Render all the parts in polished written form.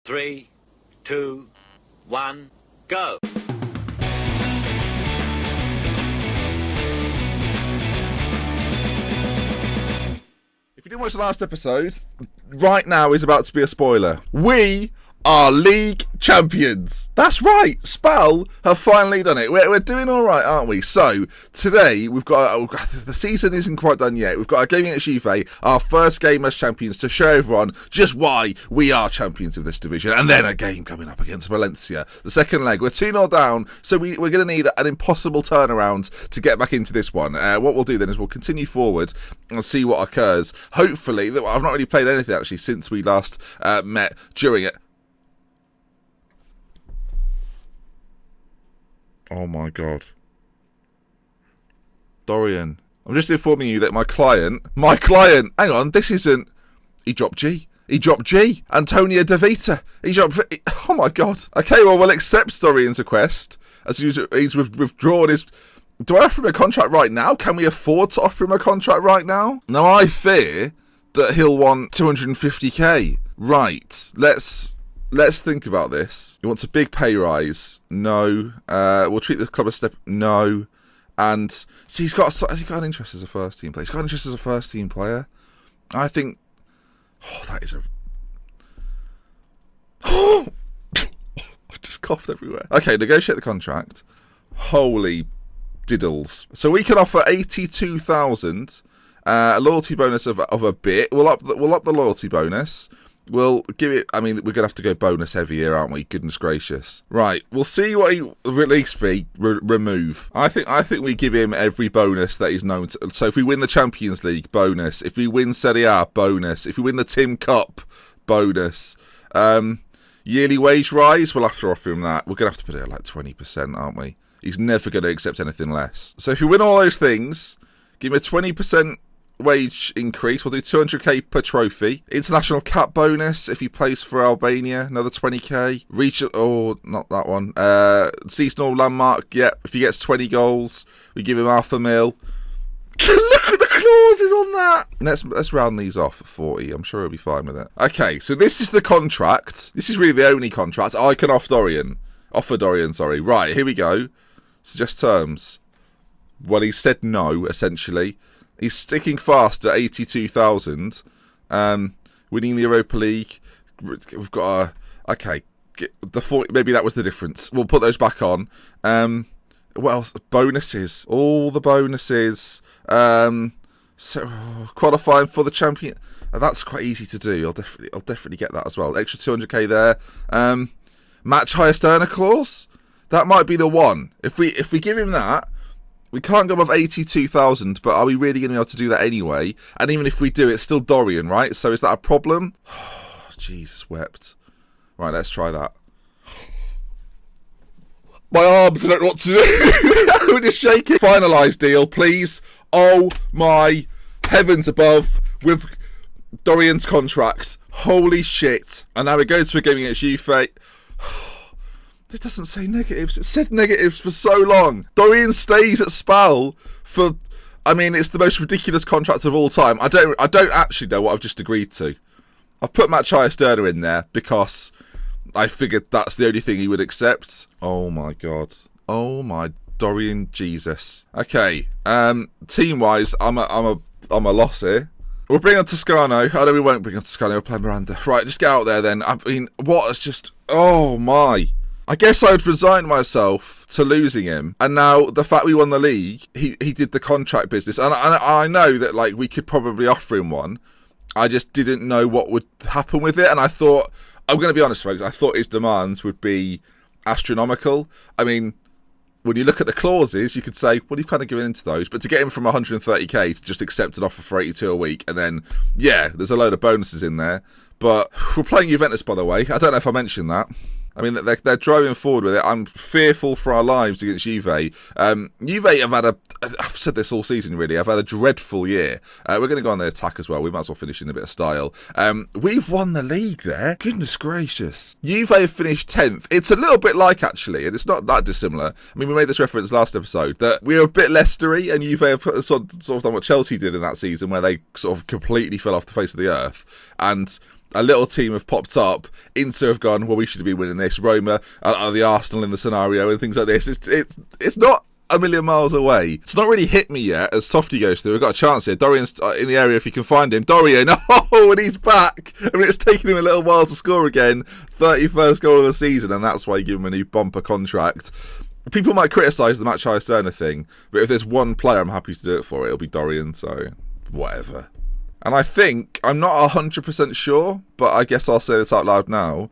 3, 2, 1, go. If you didn't watch the last episode, right now is about to be a spoiler. We are league champions. That's right. Spal have finally done it. We're doing all right, aren't we? So today we've got the season isn't quite done yet. We've got our game against Juve, our first game as champions, to show everyone just why we are champions of this division, and then a game coming up against Valencia, the second leg. We're 2-0 down, so we're going to need an impossible turnaround to get back into this one. What we'll do then is we'll continue forward and see what occurs. Hopefully, I've not really played anything actually since we last met during it. Oh my god. Dorian, I'm just informing you that my client, hang on, this isn't, he dropped G. Antonio De Vita. Oh my god. Okay, well, we'll accept Dorian's request as he's withdrawn his... Do I offer him a contract right now? Can we afford to offer him a contract right now? Now, I fear that he'll want 250k. Right, Let's think about this. He wants a big pay rise. No. We'll treat the club as step. No. And see, has he got an interest as a first team player? He's got an interest as a first team player. I think. Oh, that is a. Oh, I just coughed everywhere. Okay, negotiate the contract. Holy diddles! So we can offer 82,000. A loyalty bonus of a bit. We'll up the loyalty bonus. We'll give it... I mean, we're going to have to go bonus heavy here, aren't we? Goodness gracious. Right, we'll see what he... Release fee, remove. I think we give him every bonus that he's known to... So if we win the Champions League, bonus. If we win Serie A, bonus. If we win the Tim Cup, bonus. Yearly wage rise, we'll have to offer him that. We're going to have to put it at like 20%, aren't we? He's never going to accept anything less. So if you win all those things, give him a 20%... wage increase. We'll do 200k per trophy. International cap bonus if he plays for Albania, another 20k. Not that one. Seasonal landmark, if he gets 20 goals, we give him $500,000. Look at the clauses on that. Let's round these off at 40. I'm sure he'll be fine with it. Okay, so this is the contract. This is really the only contract I can offer Dorian. Right, here we go. Suggest terms. Well, he said no, essentially. He's sticking fast at 82,000. Winning the Europa League. We've got the 40. Maybe that was the difference. We'll put those back on. What else? Bonuses. All the bonuses. So qualifying for the champion. That's quite easy to do. I'll definitely get that as well. Extra 200k there. Match highest earner clause. That might be the one. If we give him that. We can't go above 82,000, but are we really going to be able to do that anyway? And even if we do, it's still Dorian, right? So is that a problem? Oh, Jesus wept. Right, let's try that. My arms, I don't know what to do. We're just shaking. Finalise deal, please. Oh my heavens above with Dorian's contract. Holy shit. And now we go to a game against Juve. It doesn't say negatives. It said negatives for so long. Dorian stays at Spal for... I mean, it's the most ridiculous contract of all time. I don't actually know what I've just agreed to. I've put Match highest earner in there because I figured that's the only thing he would accept. Oh my god. Oh my Dorian Jesus. Okay. Team-wise, I'm a loss here. We'll bring on Toscano. Oh no, we won't bring on Toscano. We'll play Miranda. Right, just get out there then. I mean, what is just... Oh my... I guess I'd resigned myself to losing him, and now the fact we won the league, he did the contract business, and I know that like we could probably offer him one. I just didn't know what would happen with it, and I thought, I'm going to be honest, folks, I thought his demands would be astronomical. I mean, when you look at the clauses, you could say, well, you've kind of given into those, but to get him from 130k to just accept an offer for 82 a week, and then, yeah, there's a load of bonuses in there. But we're playing Juventus, by the way. I don't know if I mentioned that. I mean, they're driving forward with it. I'm fearful for our lives against Juve. Juve have had I've said this all season, really. I've had a dreadful year. We're going to go on the attack as well. We might as well finish in a bit of style. We've won the league there. Goodness gracious. Juve have finished 10th. It's a little bit like, actually, and it's not that dissimilar. I mean, we made this reference last episode, that we're a bit Leicester-y, and Juve have sort of done what Chelsea did in that season, where they sort of completely fell off the face of the earth. And a little team have popped up. Inter have gone, well, we should be winning this. Roma are the Arsenal in the scenario and things like this. It's not a million miles away. It's not really hit me yet as Tofty goes through. We've got a chance here. Dorian's in the area if you can find him. Dorian, oh, and he's back. I mean, it's taken him a little while to score again. 31st goal of the season, and that's why you give him a new bumper contract. People might criticise the Match High Sterner thing, but if there's one player I'm happy to do it for, it'll be Dorian, so whatever. And I think, I'm not 100% sure, but I guess I'll say this out loud now,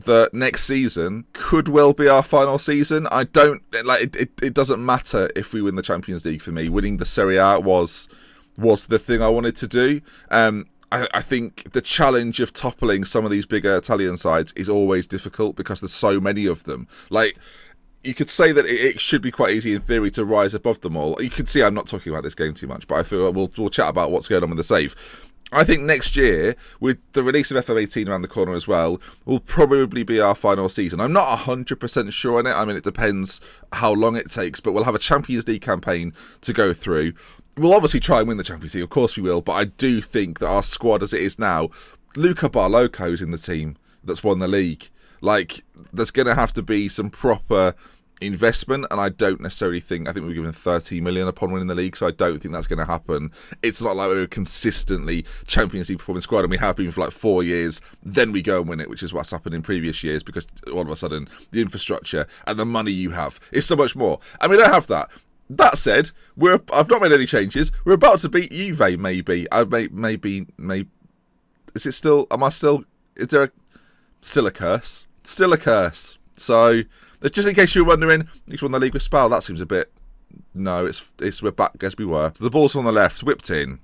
that next season could well be our final season. I don't like it doesn't matter if we win the Champions League for me. Winning the Serie A was the thing I wanted to do. I think the challenge of toppling some of these bigger Italian sides is always difficult because there's so many of them. Like, you could say that it should be quite easy in theory to rise above them all. You can see I'm not talking about this game too much, but I feel we'll chat about what's going on with the save. I think next year, with the release of FM18 around the corner as well, will probably be our final season. I'm not 100% sure on it. I mean, it depends how long it takes, but we'll have a Champions League campaign to go through. We'll obviously try and win the Champions League, of course we will, but I do think that our squad as it is now, Luca Barloco's in the team that's won the league. Like, there's going to have to be some proper investment, and I think we were given 30 million upon winning the league, so I don't think that's going to happen. It's not like we're consistently Champions League performing squad and we have been for like 4 years, then we go and win it, which is what's happened in previous years, because all of a sudden the infrastructure and the money you have is so much more, and we don't have that. That said, I've not made any changes. We're about to beat Juve, maybe. Is it still? Is there still a curse? Still a curse. So, just in case you were wondering, he's won the league with Spal. That seems a bit... No, we're back as we were. The ball's on the left, whipped in.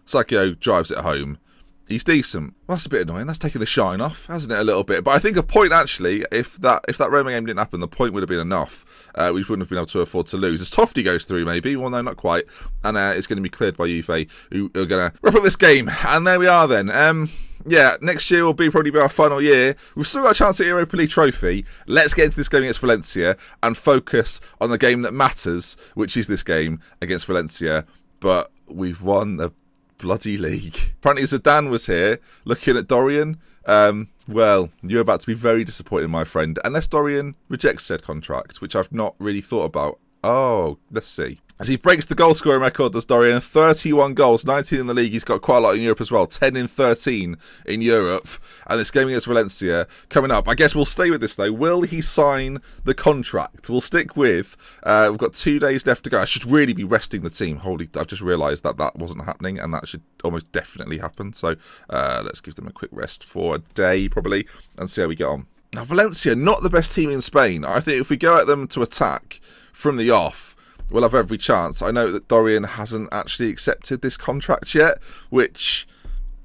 Sakio drives it home. He's decent. Well, that's a bit annoying. That's taking the shine off, hasn't it, a little bit? But I think a point, actually, if that Roma game didn't happen, the point would have been enough. We wouldn't have been able to afford to lose. As Tofty goes through, maybe. Well, no, not quite. And it's going to be cleared by Juve, who are going to wrap up this game. And there we are, then. Yeah, next year will probably be our final year. We've still got a chance at the Europa League trophy. Let's get into this game against Valencia and focus on the game that matters, which is this game against Valencia. But we've won the bloody league. Apparently Zidane was here looking at Dorian. Well, you're about to be very disappointed, my friend, unless Dorian rejects said contract, which I've not really thought about. Oh, let's see. As he breaks the goal scoring record, does Dorian, 31 goals, 19 in the league. He's got quite a lot in Europe as well, 10 in 13 in Europe. And this game against Valencia coming up. I guess we'll stay with this, though. Will he sign the contract? We'll stick with, we've got 2 days left to go. I should really be resting the team. I've just realised that wasn't happening, and that should almost definitely happen. So let's give them a quick rest for a day, probably, and see how we get on. Now, Valencia, not the best team in Spain. I think if we go at them to attack from the off, we'll have every chance. I know that Dorian hasn't actually accepted this contract yet, which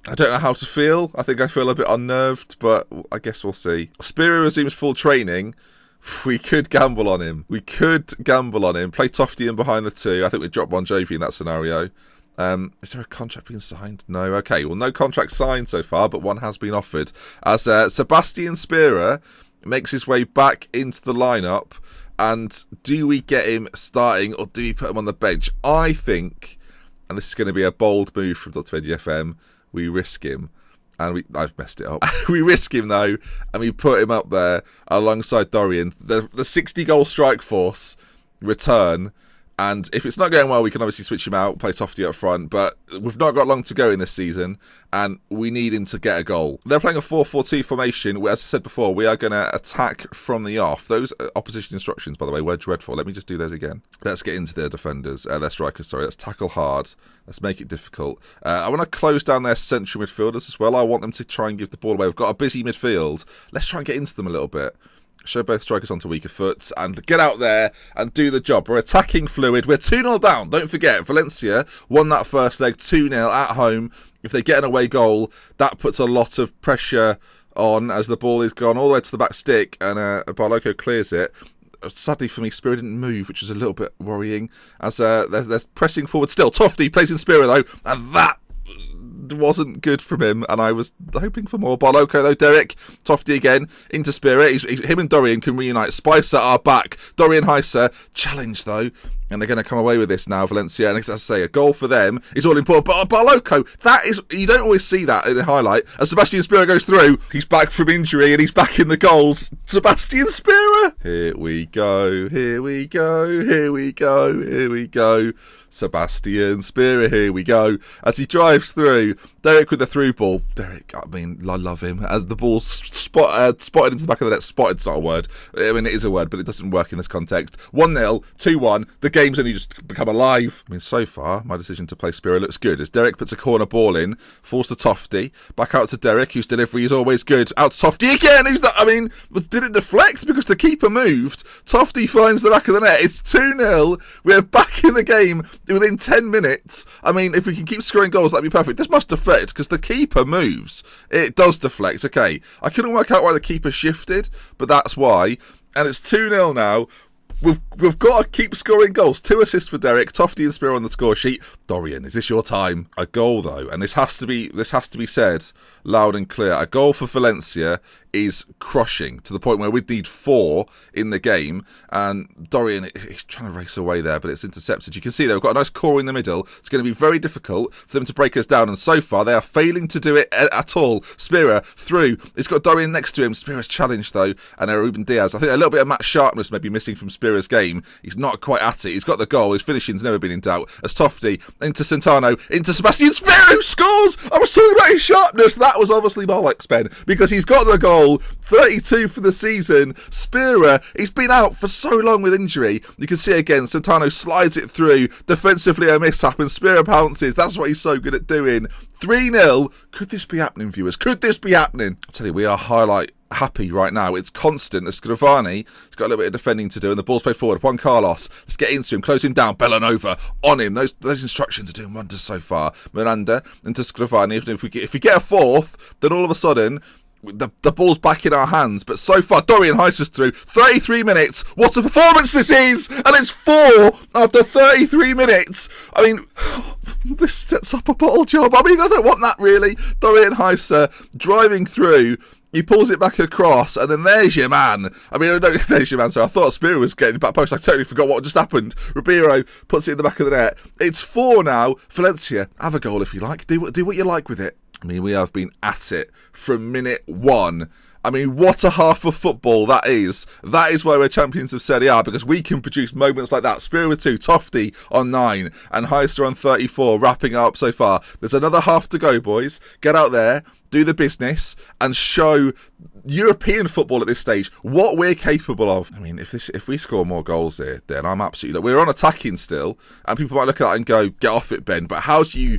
I don't know how to feel. I think I feel a bit unnerved, but I guess we'll see. Spira resumes full training. We could gamble on him. Play Tofty in behind the two. I think we'd drop Bon Jovi in that scenario. Is there a contract being signed? No. Okay, well, no contract signed so far, but one has been offered. As Sebastian Spira makes his way back into the lineup. And do we get him starting or do we put him on the bench? I think, and this is going to be a bold move from Dr. FM, we risk him. And I've messed it up. We risk him, though, and we put him up there alongside Dorian. The 60-goal strike force return. And if it's not going well, we can obviously switch him out, play Tofty up front. But we've not got long to go in this season, and we need him to get a goal. They're playing a 4-4-2 formation. As I said before, we are going to attack from the off. Those opposition instructions, by the way, were dreadful. Let me just do those again. Let's get into their defenders, their strikers, sorry. Let's tackle hard. Let's make it difficult. I want to close down their central midfielders as well. I want them to try and give the ball away. We've got a busy midfield. Let's try and get into them a little bit. Show both strikers onto weaker foot and get out there and do the job. We're attacking fluid. We're 2-0 down. Don't forget, Valencia won that first leg 2-0 at home. If they get an away goal, that puts a lot of pressure on as the ball is gone all the way to the back stick and Barloco clears it. Sadly for me, Spira didn't move, which was a little bit worrying. As they're pressing forward still. Tofty plays in Spira though, and that wasn't good from him, and I was hoping for more. Barloco though, Derek, Tofty again, into Spira. Him and Dorian can reunite. Spicer are back. Dorian Heiser, challenge though. And they're going to come away with this now, Valencia. And as I say, a goal for them is all important. But Barloco, that is, you don't always see that in the highlight. As Sebastian Spira goes through, he's back from injury and he's back in the goals. Sebastian Spira. Here we go, here we go, here we go, here we go. Sebastian Spira, here we go. As he drives through, Derek with the through ball. Derek, I mean, I love him. As the ball's spotted into the back of the net. Spotted's not a word. I mean, it is a word, but it doesn't work in this context. 1-0, 2-1. The game's only just become alive. I mean, so far, my decision to play Spira looks good. As Derek puts a corner ball in, falls to Tofty. Back out to Derek, whose delivery is always good. Out to Tofty again. Did it deflect? Because the keeper moved. Tofty finds the back of the net. It's 2-0. We're back in the game within 10 minutes. I mean, if we can keep scoring goals, that'd be perfect. This must deflect because the keeper moves. It does deflect. Okay. I couldn't work out why the keeper shifted, but that's why. And it's 2-0 now. We've got to keep scoring goals. 2 assists for Derek, Tofty and Spira on the score sheet. Dorian, is this your time? A goal though, and this has to be said loud and clear. A goal for Valencia is crushing to the point where we'd need 4 in the game. And Dorian, he's trying to race away there, but it's intercepted. You can see they've got a nice core in the middle. It's going to be very difficult for them to break us down. And so far, they are failing to do it at all. Spira through. He's got Dorian next to him. Spira's challenged though, and Ruben Diaz. I think a little bit of match sharpness may be missing from Spira's game. He's not quite at it. He's got the goal. His finishing's never been in doubt. As Tofty into Centano, into Sebastian Spira, who scores! I was talking about his sharpness. That was obviously bollocks, Ben, because he's got the goal. 32 for the season. Spira, he's been out for so long with injury. You can see again, Centano slides it through. Defensively a mishap and Spira pounces. That's what he's so good at doing. 3-0. Could this be happening, viewers? Could this be happening? I tell you, we are highlight happy right now. It's constant. Escravani has got a little bit of defending to do, and the ball's played forward. Juan Carlos, let's get into him, close him down. Bellanova on him. Those instructions are doing wonders so far. Miranda into Escravani. If we get a fourth, then all of a sudden the ball's back in our hands. But so far, Dorian Heiser's through. 33 minutes. What a performance this is! And it's 4 after 33 minutes. I mean, this sets up a bottle job. I mean, I don't want that really. Dorian Heiser driving through. He pulls it back across, and then there's your man. I mean, there's your man. So I thought Spira was getting back post. I totally forgot what just happened. Ribeiro puts it in the back of the net. It's 4 now. Valencia, have a goal if you like. Do what you like with it. I mean, we have been at it from minute 1. I mean, what a half of football that is. That is why we're champions of Serie A, because we can produce moments like that. Spira with 2, Tofty on 9, and Heister on 34, wrapping up so far. There's another half to go, boys. Get out there, do the business, and show European football at this stage what we're capable of. I mean, if we score more goals here, then I'm absolutely... We're on attacking still, and people might look at that and go, get off it, Ben. But how do you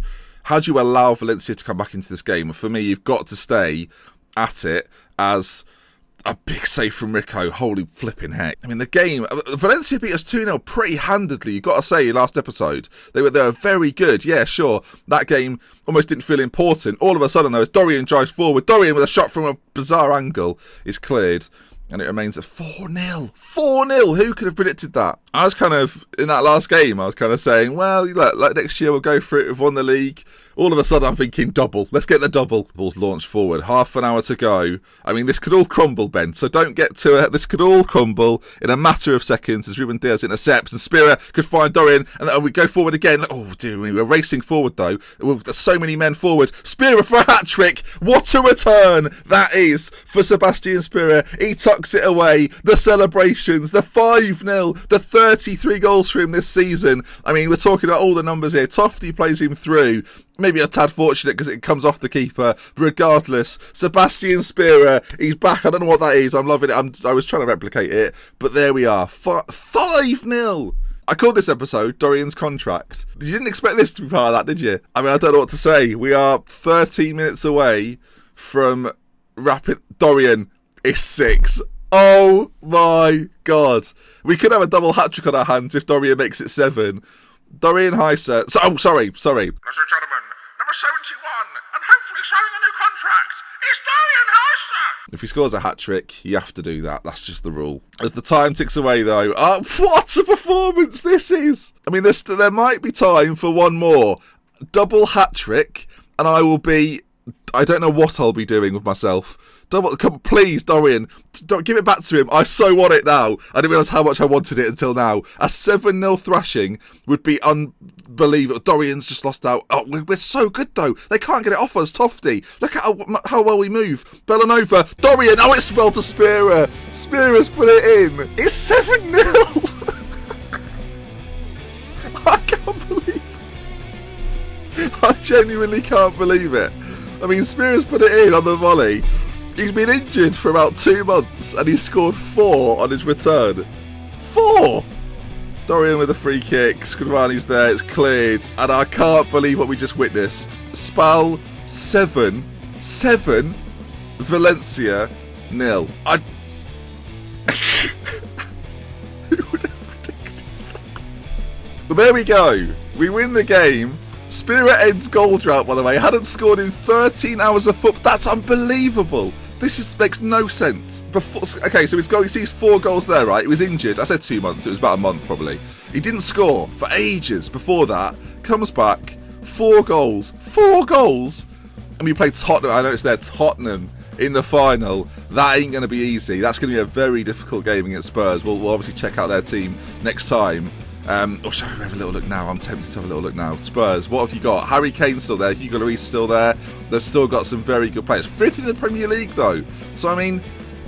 allow Valencia to come back into this game? For me, you've got to stay at it. As a big save from Rico, holy flipping heck. I mean, the game, Valencia beat us 2-0 pretty handedly, you've got to say, last episode. They were very good, yeah, sure. That game almost didn't feel important. All of a sudden, though, as Dorian drives forward, Dorian with a shot from a bizarre angle is cleared. And it remains at 4-0. 4-0. Who could have predicted that? I was kind of, in that last game, I was kind of saying, well, look, like next year we'll go for it. We've won the league. All of a sudden, I'm thinking double. Let's get the double. The ball's launched forward. Half an hour to go. I mean, this could all crumble, Ben. So don't get to it. This could all crumble in a matter of seconds as Ruben Diaz intercepts and Spira could find Dorian. And we go forward again. Oh, dear me. We're racing forward, though. There's so many men forward. Spira for a hat-trick. What a return that is for Sebastian Spira. He tucks it away. The celebrations. The 5-0. The 33 goals for him this season. I mean, we're talking about all the numbers here. Tofty plays him through. Maybe a tad fortunate because it comes off the keeper. Regardless, Sebastian Spira, he's back. I don't know what that is. I'm loving it. I was trying to replicate it. But there we are. 5-0. I called this episode Dorian's Contract. You didn't expect this to be part of that, did you? I mean, I don't know what to say. We are 13 minutes away from rapid... Dorian is 6. Oh my God. We could have a double hat-trick on our hands if Dorian makes it 7. Dorian Heiser. Sorry. Ladies and gentlemen, number 71, and hopefully signing a new contract, is Dorian Heiser. If he scores a hat-trick, you have to do that. That's just the rule. As the time ticks away, though, what a performance this is. I mean, there might be time for one more. Double hat-trick, and I will be I don't know what I'll be doing with myself. Come, please, Dorian, don't give it back to him. I so want it now. I didn't realise how much I wanted it until now. A 7-0 thrashing would be unbelievable. Dorian's just lost out. Oh, we're so good, though. They can't get it off us. Tofty, look at how well we move. Bellanova, Dorian, oh, it's well to Spearer. Spearer's put it in. It's 7-0. I can't believe it. I genuinely can't believe it. I mean, Spearer's put it in on the volley. He's been injured for about 2 months and he scored 4 on his return. 4! Dorian with a free kick. Skrivani's there. It's cleared. And I can't believe what we just witnessed. Spal 7. Valencia 0. Who would have predicted that? Well, there we go. We win the game. Spearer ends goal drought, by the way. Hadn't scored in 13 hours of football. That's unbelievable. This makes no sense. Okay, so he sees 4 goals there, right? He was injured. I said 2 months. It was about a month, probably. He didn't score for ages before that. Comes back. 4 goals. 4 goals! And we play Tottenham. I know it's there. Tottenham in the final. That ain't going to be easy. That's going to be a very difficult game against Spurs. We'll obviously check out their team next time. Or shall we have a little look now? I'm tempted to have a little look now. Spurs, what have you got? Harry Kane's still there. Hugo Lloris still there. They've still got some very good players. 5th in the Premier League, though. So, I mean,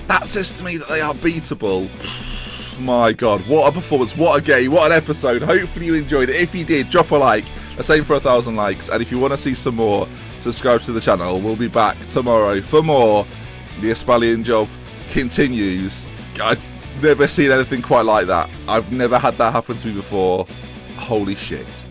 that says to me that they are beatable. My God, what a performance. What a game. What an episode. Hopefully you enjoyed it. If you did, drop a like. Let's aim for 1,000 likes. And if you want to see some more, subscribe to the channel. We'll be back tomorrow for more. The Ispalian job continues. Never seen anything quite like that. I've never had that happen to me before. Holy shit.